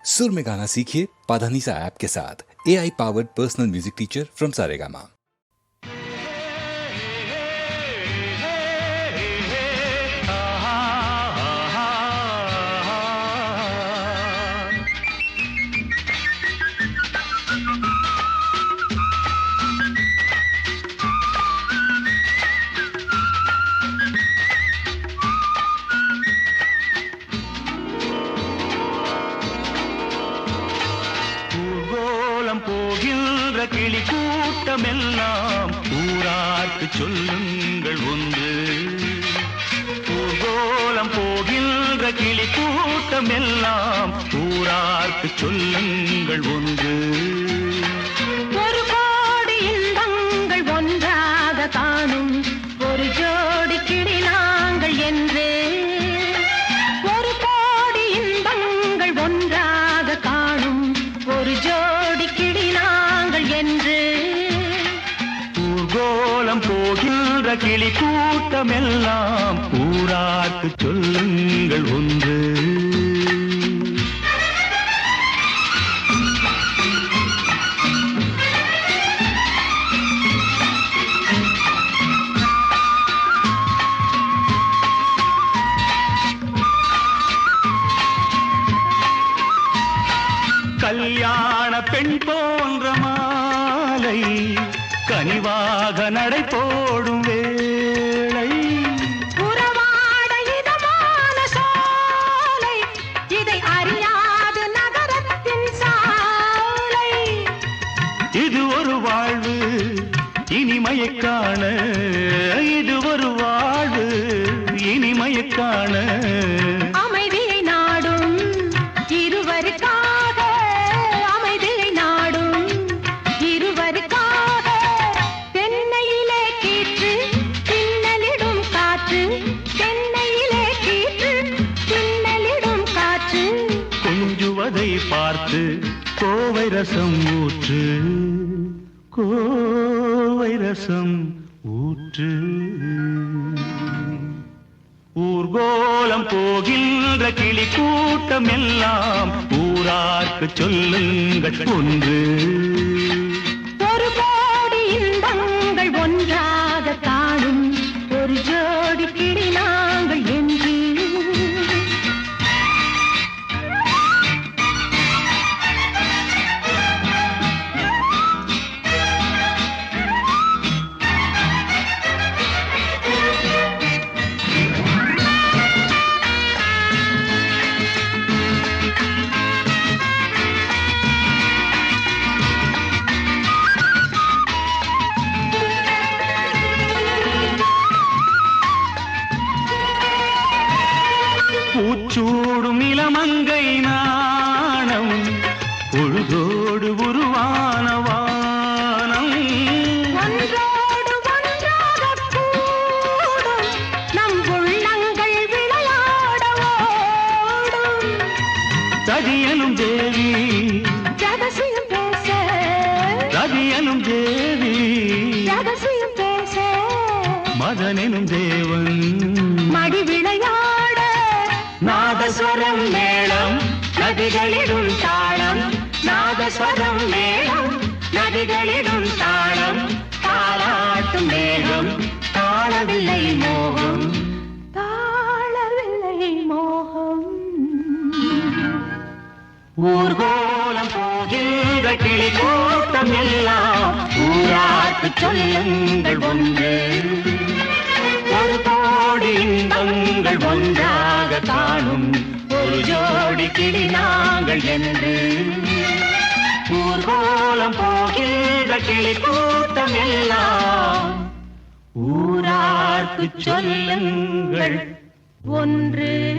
सुर में गाना सीखिए पाधानीसा ऐप के साथ। AI powered personal music teacher from Saregama. போகின்ற கிளி கூட்டமெல்லாம் ஊரார்க்கு சொல்லுங்கள் ஒன்று. ஊர்கோலம் போகின்ற கிளி கூட்டமெல்லாம் ஊரார்க்கு சொல்லுங்கள் ஒன்று. ஒரு கோடி இன்பங்கள் ஒன்றாக காணும் ஒரு ஜோடி கிளி நாங்கள் என்று. ஒரு கோடி இன்பங்கள் ஒன்றாக காணும் ஒரு ஜோடி கிளி நாங்கள் என்று. ஊர்கோலம் போகின்ற கிளி கூட்டமெல்லாம் ஊரார்க்கு சொல்லுங்கள் ஒன்று. கல்யாண பெண் போன்ற மாலை கனிவாக நடை போடும் வேளை. உறவாட இதமான சோலை இதை அறியாது நகரத்தின் சாலை. இது ஒரு வாழ்வு இனிமையைக் காண, இது ஒரு வாழ்வு இனிமையைக் காண. அமைதியை நாடும் இருவருக்காக, அமைதியை நாடும் இருவருக்காக. தென்னையிலே கீற்று பின்னலிடும் காற்று, தென்னையிலே கீற்று பின்னலிடும் காற்று. கொஞ்சுவதை பார்த்து கோவை ரசம் ஊற்று, கோவை ரசம் ஊற்று. ஊர்கோலம் போகின்ற கிளி கூட்டம் எல்லாம் ஊரார்க்கு சொல்லுங்கள் ஒன்று. ஒரு கோடி இன்பங்கள் ஒன்றாக காணும் ஒரு ஜோடி கிளி நாங்கள் என்று. பூச்சூடும் இளமங்கை நாணம் பொழுதோடு உருவான வானம். ஒன்றோடு ஒன்றாகக் கூடும் நம் உள்ளங்கள் விளையாட ஓடும். ரதியனும் தேவி ரகசியம் பேச, ரதியனும் தேவி ரகசியம் பேச. மதனெனும் தேவன் மடி விளையாட நாதஸ்வரம் மேளம் நதிகளிடும் தாளம். நாதஸ்வரம் மேளம் நதிகளிடும் தாளம். தாளாட்டும் மேகம் தாளவில்லை மோகம், தாளவில்லை மோகம். ஊர்கோலம் போகின்ற கிளி கூட்டம் எல்லாம் ஊரார்க்கு சொல்லுங்கள் ஒன்று. ஒரு கோடி இன்பங்கள் ஒன்றாக காணும் ஒரு ஜோடி கிளி நாங்கள் என்று. ஊர்கோலம் போகின்ற கிளி கூட்டம் எல்லாம் ஊரார்க்கு சொல்லுங்கள் ஒன்று.